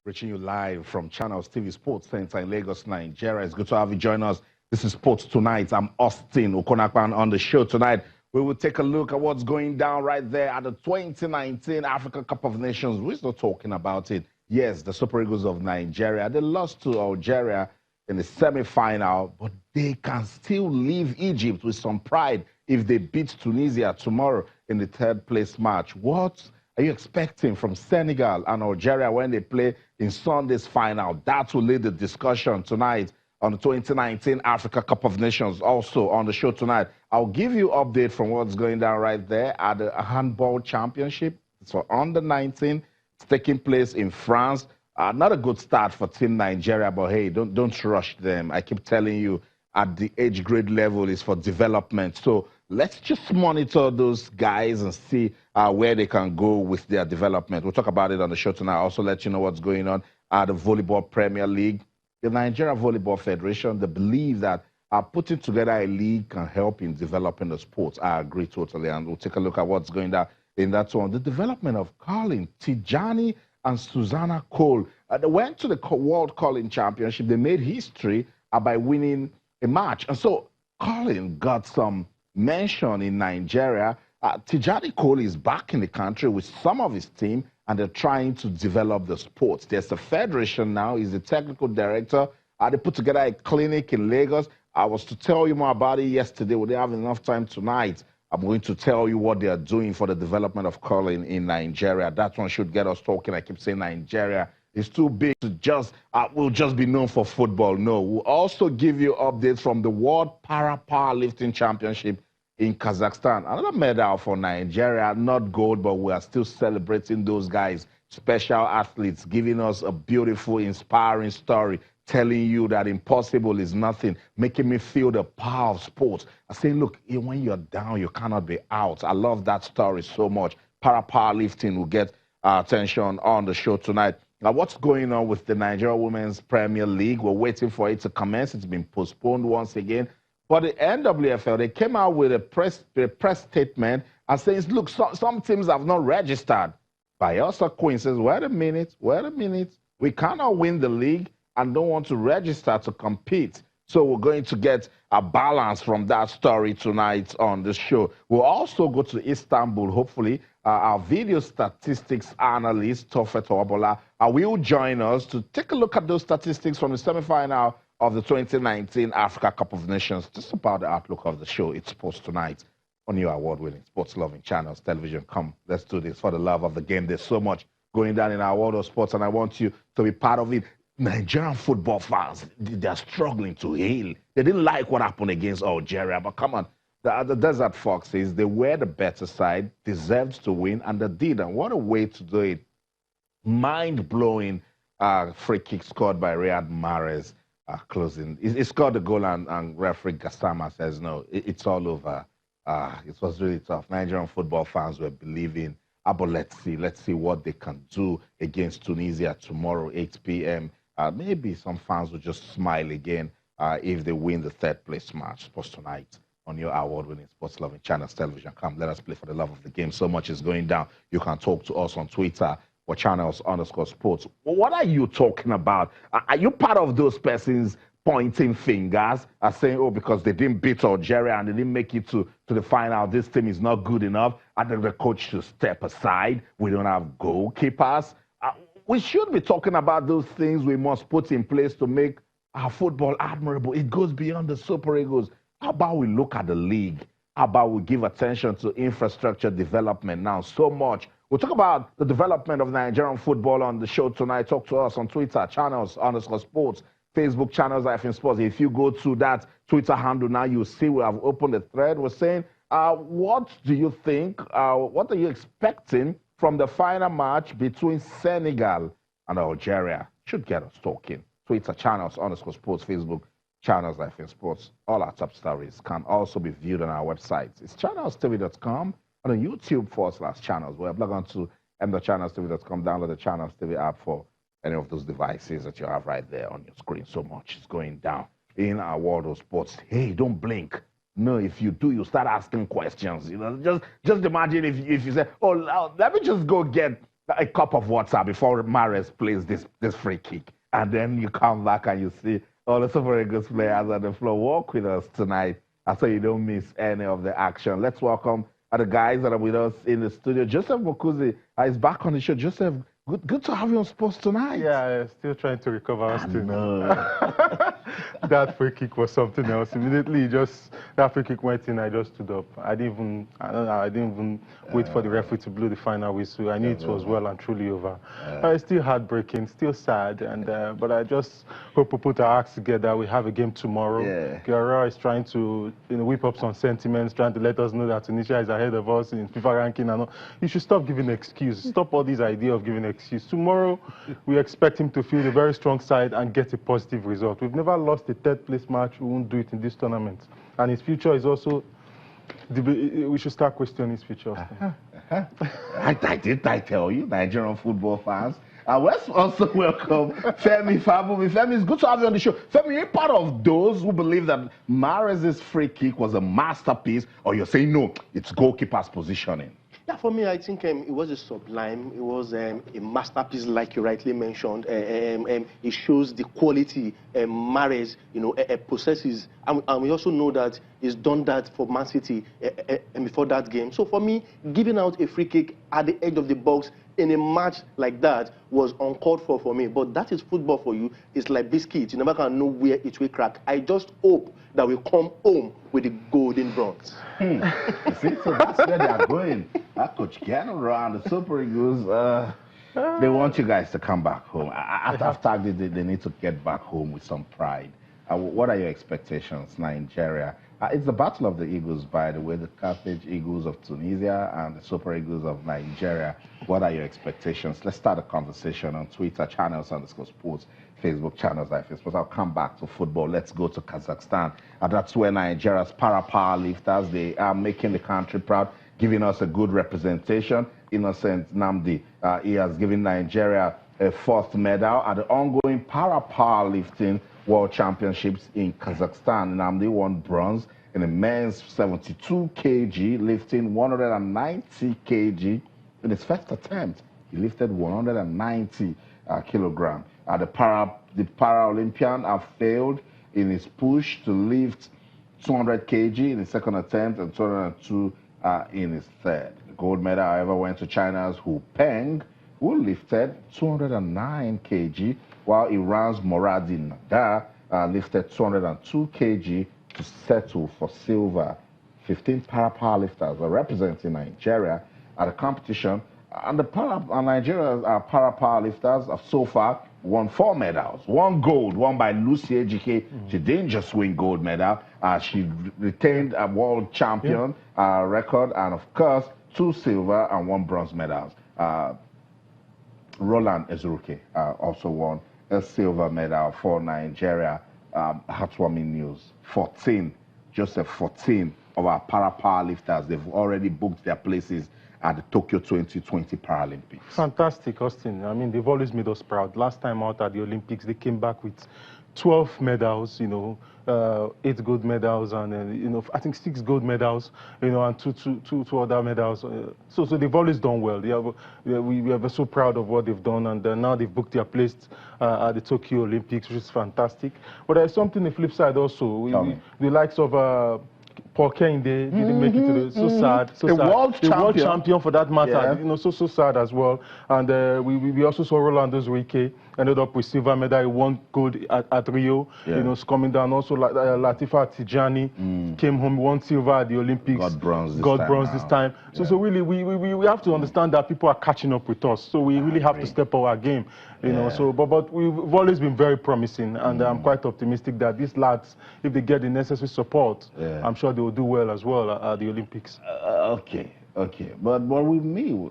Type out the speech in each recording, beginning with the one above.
reaching you live from Channels TV Sports Center in Lagos, Nigeria. It's good to have you join us. This is Sports Tonight. I'm Austin Okonakwan on the show tonight. We will take a look at what's going down right there at the 2019 Africa Cup of Nations. We're still talking about it. Yes, the Super Eagles of Nigeria. They lost to Algeria in the semi-final, but they can still leave Egypt with some pride if they beat Tunisia tomorrow in the third place match. What are you expecting from Senegal and Algeria when they play in Sunday's final? That will lead the discussion tonight on the 2019 Africa Cup of Nations. Also on the show tonight, I'll give you an update from what's going down right there at the Handball Championship. It's for under 19. It's taking place in France. Not a good start for Team Nigeria, but hey, don't rush them. I keep telling you, at the age grade level is for development. So let's just monitor those guys and see where they can go with their development. We'll talk about it on the show tonight. I'll also let you know what's going on at the Volleyball Premier League. The Nigeria Volleyball Federation, they believe that putting together a league can help in developing the sports. I agree totally, and we'll take a look at what's going down in that one. The development of curling, Tijani and Susanna Cole. They went to the World Curling Championship. They made history by winning a match. And so curling got some mention in Nigeria. Tijani Cole is back in the country with some of his team, and they're trying to develop the sports. There's a federation now. He's the technical director. They put together a clinic in Lagos. I was to tell you more about it yesterday. We didn't have enough time tonight. I'm going to tell you what they are doing for the development of curling in Nigeria. That one should get us talking. I keep saying Nigeria is too big to just, we'll just be known for football. No, we'll also give you updates from the World Powerlifting Championship in Kazakhstan. Another medal for Nigeria, not gold, but we are still celebrating those guys, special athletes, giving us a beautiful, inspiring story, telling you that impossible is nothing, making me feel the power of sports. I say, look, when you're down, you cannot be out. I love that story so much. Powerlifting will get attention on the show tonight. Now, what's going on with the Nigeria Women's Premier League? We're waiting for it to commence. It's been postponed once again. But the NWFL, they came out with a press statement and saying, look, some teams have not registered. Bayelsa Queen says, wait a minute. We cannot win the league and don't want to register to compete. So we're going to get a balance from that story tonight on the show. We'll also go to Istanbul, hopefully. Our video statistics analyst, Tofet Obola, will join us to take a look at those statistics from the semifinal of the 2019 Africa Cup of Nations. Just about the outlook of the show. It's Sports Tonight on your award-winning, sports-loving channels, television. Come, let's do this for the love of the game. There's so much going down in our world of sports, and I want you to be part of it. Nigerian football fans, they're struggling to heal. They didn't like what happened against Algeria, but come on. The Desert Foxes, they were the better side, deserved to win, and they did. And what a way to do it. Mind-blowing free kick scored by Riyad Mahrez closing. He scored the goal, and referee Gassama says, no, it's all over. It was really tough. Nigerian football fans were believing, but let's see what they can do against Tunisia tomorrow, 8 p.m. Maybe some fans will just smile again if they win the third place match. Sports Tonight on your award-winning, sports-loving channels, television. Come, let us play for the love of the game. So much is going down. You can talk to us on Twitter or channels_sports. Well, what are you talking about? Are you part of those persons pointing fingers, saying, oh, because they didn't beat Algeria and they didn't make it to the final, this team is not good enough? I think the coach should step aside. We don't have goalkeepers. We should be talking about those things we must put in place to make our football admirable. It goes beyond the Super Eagles. How about we look at the league? How about we give attention to infrastructure development now? So much. We'll talk about the development of Nigerian football on the show tonight. Talk to us on Twitter, channels_sports, Facebook channels, Sports. If you go to that Twitter handle now, you'll see we have opened a thread. We're saying, what do you think? What are you expecting from the final match between Senegal and Algeria? Should get us talking. Twitter, channels_sports, Facebook, channels, Sports. All our top stories can also be viewed on our website. It's channelstv.com and on YouTube/channels. We're log on to m.channelstv.com. Download the Channels TV app for any of those devices that you have right there on your screen. So much is going down in our world of sports. Hey, don't blink. No, if you do, you start asking questions. You know, just imagine if you say, oh, let me just go get a cup of water before Mahrez plays this free kick. And then you come back and you see all the Super Eagles players on the floor. Walk with us tonight so you don't miss any of the action. Let's welcome the guys that are with us in the studio. Joseph Mokuzi is back on the show. Joseph, good to have you on Sports Tonight. Yeah, still trying to recover. I That free kick was something else. Immediately, that free kick went in. I just stood up. I didn't even wait for the referee to blow the final whistle. I knew it was well and truly over. It's still heartbreaking, still sad, and but I just hope we put our acts together. We have a game tomorrow. Yeah. Guerrero is trying to whip up some sentiments, trying to let us know that Tunisia is ahead of us in FIFA ranking and all. You should stop giving excuses. Stop all this idea of giving excuses. Tomorrow, we expect him to field a very strong side and get a positive result. We've never lost a third-place match. We won't do it in this tournament. And his future is also... We should start questioning his future. I tell you, Nigerian football fans. Let's also welcome Femi Fabumi. Femi, it's good to have you on the show. Femi, you're part of those who believe that Mahrez's free kick was a masterpiece, or you're saying no, it's goalkeeper's positioning? Yeah, for me, I think it was a sublime. It was a masterpiece, like you rightly mentioned. It shows the quality Mahrez, possesses, and we also know that he's done that for Man City before that game. So for me, giving out a free kick at the edge of the box in a match like that was uncalled for me. But that is football for you. It's like biscuits. You never can know where it will crack. I just hope that we come home with the golden bronze. You see, so that's where they are going. Coach General and the Super Eagles, they want you guys to come back home. After they need to get back home with some pride. What are your expectations, Nigeria? It's the battle of the Eagles, by the way, the Carthage Eagles of Tunisia and the Super Eagles of Nigeria. What are your expectations? Let's start a conversation on Twitter, channels_sports, Facebook channels like Facebook. I'll come back to football. Let's go to Kazakhstan. And that's where Nigeria's para-power lifters, they are making the country proud, giving us a good representation. Innocent Namdi, he has given Nigeria a 4th medal at the ongoing para-powerlifting World Championships in Kazakhstan. Namdi won bronze in the men's 72 kg, lifting 190 kg. In his first attempt, he lifted 190 kilograms. The Paralympian have failed in his push to lift 200 kg in his second attempt and 202 in his third. The gold medal, however, went to China's Hu Peng, who lifted 209 kg, while Iran's Moradi Nada lifted 202 kg to settle for silver. 15 para-powerlifters are representing Nigeria at the competition, and Nigeria's para-powerlifters have so far won 4 medals. 1 gold, won by Lucy Ejike. She didn't just win gold medal. She retained a world champion record, and of course, 2 silver and 1 bronze medals. Roland Ezuruke also won a silver medal for Nigeria. Heartwarming news, 14 of our para-powerlifters, they've already booked their places at the Tokyo 2020 Paralympics. Fantastic, Austin. I mean, they've always made us proud. Last time out at the Olympics, they came back with 12 medals, 8 gold medals, and I think 6 gold medals, and two other medals. So they've always done well. We are so proud of what they've done, and now they've booked their place at the Tokyo Olympics, which is fantastic. But there's something the flip side also. The likes of Paul Kane, they didn't make it to the... So sad. The world champion for that matter. Yeah. So sad as well. And we also saw Rolando Zuike ended up with silver medal. He won gold at Rio. Yeah. Coming down. Also, Latifa Tijani came home, won silver at the Olympics. Got bronze this time. So really, we have to understand that people are catching up with us. So we really have to step up our game. But we've always been very promising, and I'm quite optimistic that these lads, if they get the necessary support, I'm sure they will do well as well at the Olympics. Okay. But with me,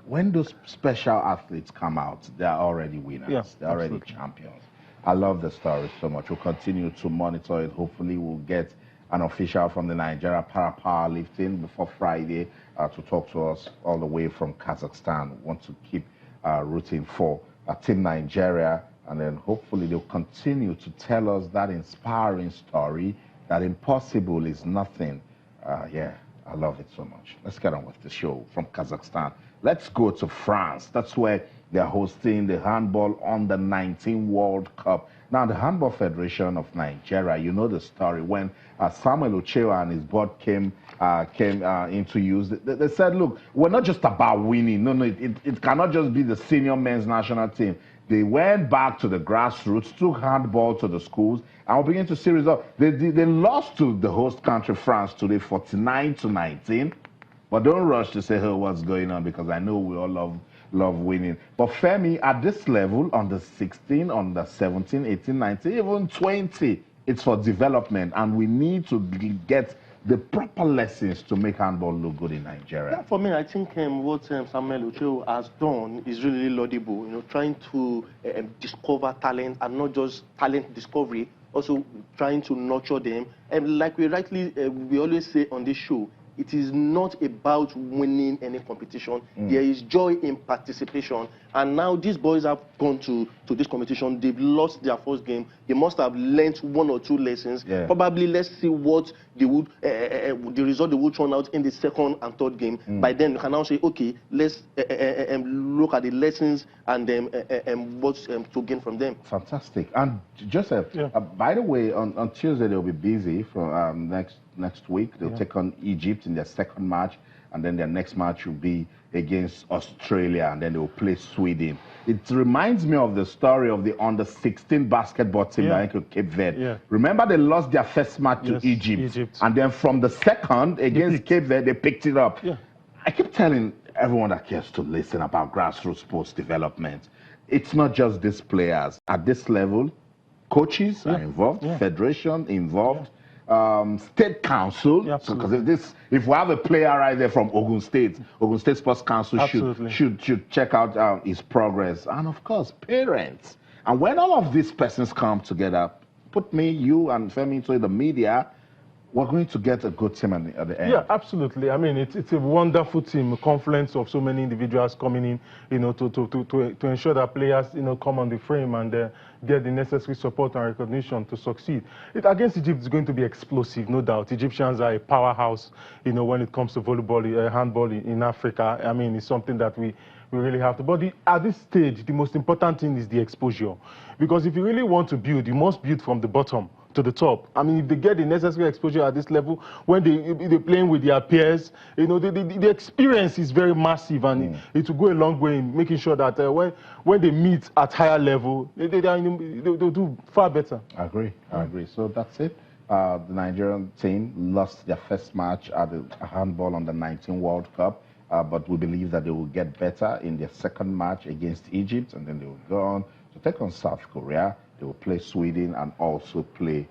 when those special athletes come out, they're already winners. Yeah, they're already champions. I love the story so much. We'll continue to monitor it. Hopefully, we'll get an official from the Nigeria para-powerlifting before Friday to talk to us all the way from Kazakhstan. We want to keep rooting for Team Nigeria, and then hopefully they'll continue to tell us that inspiring story that impossible is nothing. I love it so much. Let's get on with the show from Kazakhstan. Let's go to France. That's where they're hosting the Handball Under-19 World Cup. Now, the Handball Federation of Nigeria, you know the story. When Samuel Ochewa and his board came into use, they said, look, we're not just about winning. No, it cannot just be the senior men's national team. They went back to the grassroots, took handball to the schools, and we're beginning to see results. They lost to the host country, France, today, 49-19. But don't rush to say, oh, what's going on, because I know we all love winning. But Femi, at this level, under 16, under 17, 18, 19, even 20, it's for development, and we need to get the proper lessons to make handball look good in Nigeria. Yeah, for me, I think what Samuel Ocho has done is really laudable. You know, trying to discover talent, and not just talent discovery, also trying to nurture them. And like we always say on this show, it is not about winning any competition. There is joy in participation. And now these boys have gone to this competition. They've lost their first game. They must have learnt one or two lessons. Yeah. Probably let's see what they would, the result they would turn out in the second and third game. By then, you can now say, okay, let's look at the lessons and what's to gain from them. Fantastic. And Joseph, by the way, on Tuesday they'll be busy for next week. They'll take on Egypt in their second match, and then their next match will be against Australia, and then they will play Sweden. It reminds me of the story of the under-16 basketball team that went to Cape Verde. Remember, they lost their first match to Egypt, and then from the second against Cape Verde, they picked it up. I keep telling everyone that cares to listen about grassroots sports development. It's not just these players. At this level, coaches are involved, federation involved, state council, because if we have a player right there from Ogun State Sports Council should check out his progress, and of course parents. And when all of these persons come together, put me, you, and Femi into the media, we're going to get a good team at the end. Yeah, absolutely. I mean, it's a wonderful team, a confluence of so many individuals coming in, you know, to ensure that players, you know, come on the frame and get the necessary support and recognition to succeed. Against Egypt is going to be explosive, no doubt. Egyptians are a powerhouse, you know, when it comes to volleyball, handball in Africa. I mean, it's something that we really have to. But at this stage, the most important thing is the exposure. Because if you really want to build, you must build from the bottom to the top. I mean, if they get the necessary exposure at this level, when they're playing with their peers, you know, the experience is very massive, and it will go a long way in making sure that when they meet at higher level, they'll do far better. I agree. So that's it. The Nigerian team lost their first match at the Handball Under-19 World Cup, but we believe that they will get better in their second match against Egypt, and then they will go on to take on South Korea. They will play Sweden and also play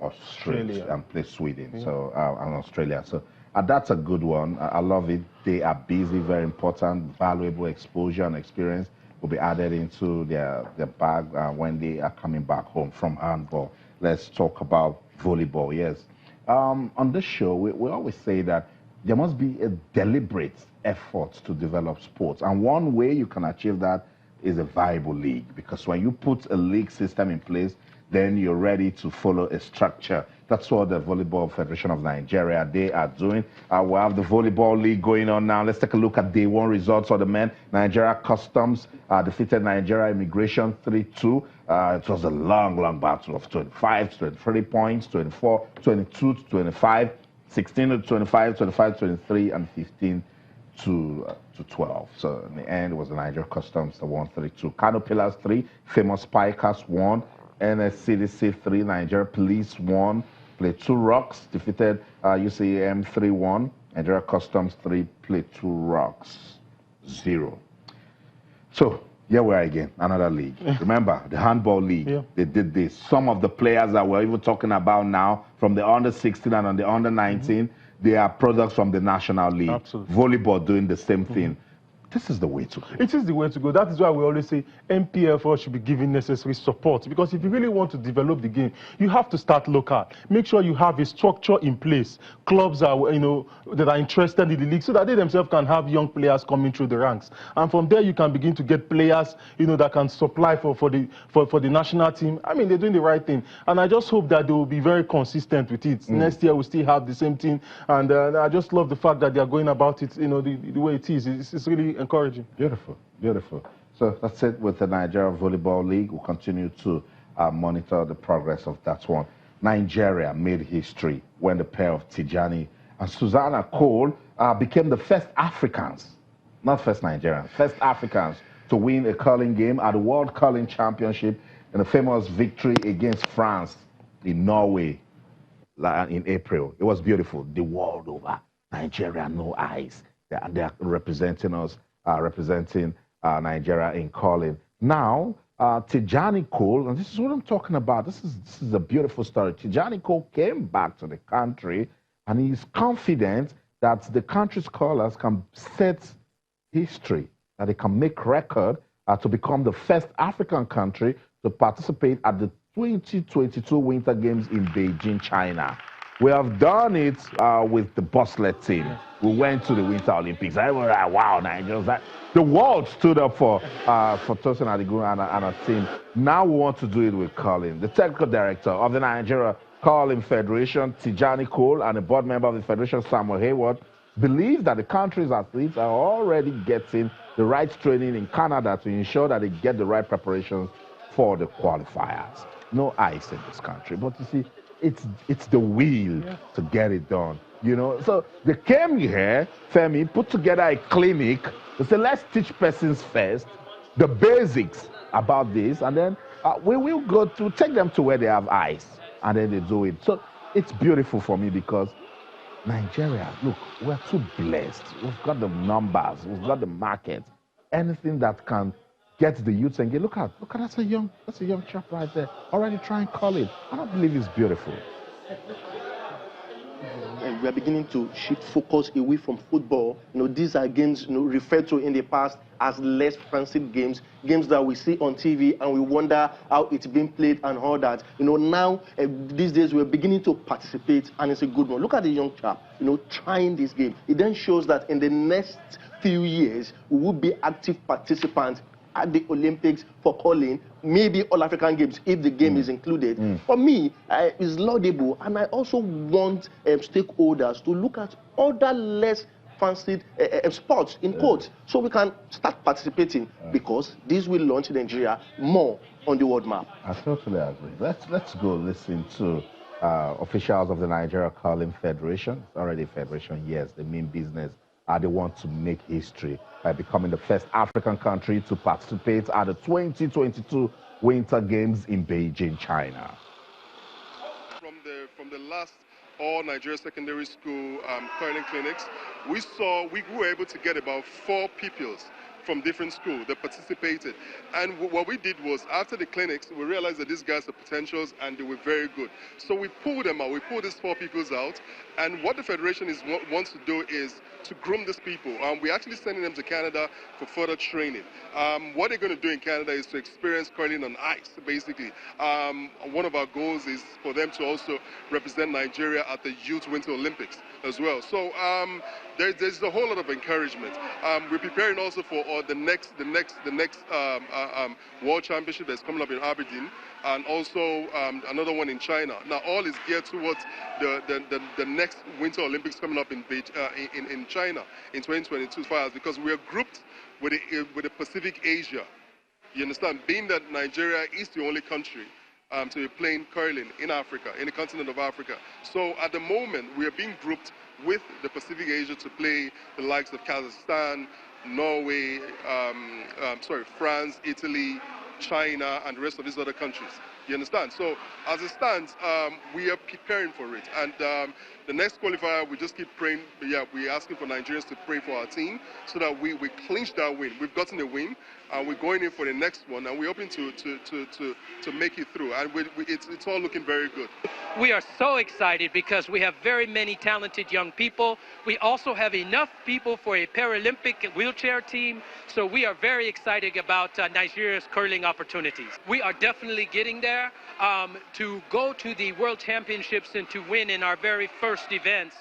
Australia and play Sweden. So and Australia. So that's a good one. I love it. They are busy, very important, valuable exposure and experience will be added into their bag when they are coming back home from handball. Let's talk about volleyball. Yes. On this show, we always say that there must be a deliberate effort to develop sports, and one way you can achieve that is a viable league, because when you put a league system in place, then you're ready to follow a structure. That's what the Volleyball Federation of Nigeria, they are doing. We have the Volleyball League going on now. Let's take a look at day one results for the men. Nigeria Customs defeated Nigeria Immigration 3-2. It was a long battle of 25 to 23 points, 24, 22 to 25, 16 to 25, 25 to 23, and 15 to 12. So in the end, it was the Nigeria Customs that won 3-2. Kano Pillars 3, Famous Pikers 1, NSCDC 3, Nigeria Police 1, played 2 Rocks, defeated UCAM 3-1, Nigeria Customs 3, played 2 Rocks 0. So here we are again, another league. Remember, the handball league, they did this. Some of the players that we're even talking about now, from the under-16 and on the under-19, they are products from the National League. Volleyball doing the same thing. this is the way to go. It is the way to go. That is why we always say MPFL should be given necessary support, because if you really want to develop the game, you have to start local. Make sure you have a structure in place. Clubs are, that are interested in the league, so that they themselves can have young players coming through the ranks. And from there, you can begin to get players, that can supply for the national team. I mean, they're doing the right thing. And I just hope that they will be very consistent with it. Next year, we'll still have the same thing. And I just love the fact that they are going about it, the way it is. It's really encouraging. Beautiful, beautiful. So that's it with the Nigeria Volleyball League. We'll continue to monitor the progress of that one. Nigeria made history when the pair of Tijani and Susanna Cole became the first Africans, not first Nigerians, first Africans to win a curling game at the World Curling Championship in a famous victory against France in Norway in April. It was beautiful. The world over. Nigeria, no eyes. They are representing us, representing Nigeria in curling. Now, Tijani Cole, and this is what I'm talking about. This is a beautiful story. Tijani Cole came back to the country, and he's confident that the country's curlers can set history, that they can make record to become the first African country to participate at the 2022 Winter Games in Beijing, China. We have done it with the bobsled team. We went to the Winter Olympics. I was like, wow, Nigerians. The world stood up for Tosin Adigun and a team. Now we want to do it with curling. The technical director of the Nigeria Curling Federation, Tijani Cole, and a board member of the Federation, Samuel Hayward, believe that the country's athletes are already getting the right training in Canada to ensure that they get the right preparations for the qualifiers. No ice in this country, but you see, it's the will to get it done, So they came here, Femi, put together a clinic. They said, let's teach persons first the basics about this, and then we will go to take them to where they have ice, and then they do it. So it's beautiful for me because Nigeria, look, we're too blessed. We've got the numbers, we've got the market. Anything that can get the youth engaged. Look at that's a young chap right there, already trying curling. I don't believe it's beautiful. And we are beginning to shift focus away from football. These are games referred to in the past as less fancied games that we see on TV and we wonder how it's being played and all that. Now these days we're beginning to participate, and it's a good one. Look at the young chap, trying this game. It then shows that in the next few years we will be active participants at the Olympics for curling, maybe all African games if the game is included. For me, it's laudable, and I also want stakeholders to look at other less fancied sports in quotes, so we can start participating, because this will launch Nigeria more on the world map. I totally agree. Let's go listen to officials of the Nigeria Curling Federation. It's already a federation, yes, they mean business. They want to make history by becoming the first African country to participate at the 2022 Winter Games in Beijing, China. From the last all Nigeria secondary school curling clinics, we were able to get about 4 pupils from different schools that participated. And what we did was, after the clinics, we realized that these guys have potentials and they were very good. So we pulled them out. We pulled these 4 pupils out. And what the Federation wants to do is to groom these people. We're actually sending them to Canada for further training. What they're going to do in Canada is to experience curling on ice, basically. One of our goals is for them to also represent Nigeria at the Youth Winter Olympics as well. So there's a whole lot of encouragement. We're preparing also for the next World Championship that's coming up in Aberdeen, and also another one in China. Now all is geared towards the next Winter Olympics coming up in China in 2022, because we are grouped with the Pacific Asia. You understand? Being that Nigeria is the only country to be playing curling in Africa, in the continent of Africa. So at the moment, we are being grouped with the Pacific Asia to play the likes of Kazakhstan, Norway, France, Italy, China, and the rest of these other countries. You understand? So as it stands, we are preparing for it. And the next qualifier, we just keep praying. Yeah, we're asking for Nigerians to pray for our team so that we clinch that win. We've gotten a win, and we're going in for the next one, and we're hoping to make it through. And it's all looking very good. We are so excited because we have very many talented young people. We also have enough people for a Paralympic wheelchair team. So we are very excited about Nigeria's curling opportunities. We are definitely getting there. To go to the World Championships and to win in our very first events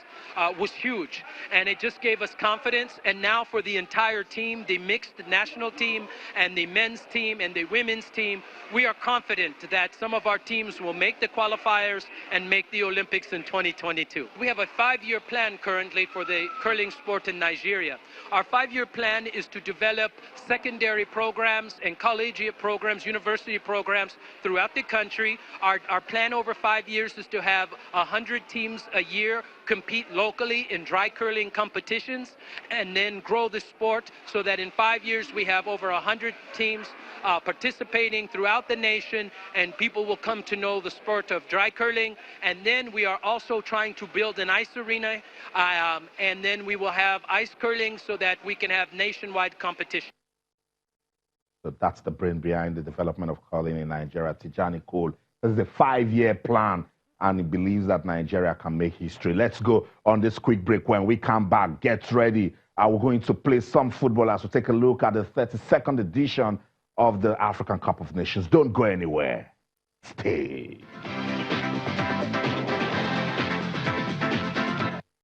was huge, and it just gave us confidence. And now for the entire team, the mixed national team and the men's team and the women's team, we are confident that some of our teams will make the qualifiers and make the Olympics in 2022. We have a 5-year plan currently for the curling sport in Nigeria. Our 5-year plan is to develop secondary programs and collegiate programs, university programs throughout the country. Our plan over 5 years is to have 100 teams a year compete locally in dry curling competitions, and then grow the sport so that in 5 years we have over 100 teams participating throughout the nation, and people will come to know the sport of dry curling. And then we are also trying to build an ice arena, and then we will have ice curling so that we can have nationwide competition. So that's the brain behind the development of curling in Nigeria, Tijani Cole. This is a 5-year plan, and he believes that Nigeria can make history. Let's go on this quick break. When we come back, get ready. We're going to play some football as we take a look at the 32nd edition of the African Cup of Nations. Don't go anywhere. Stay.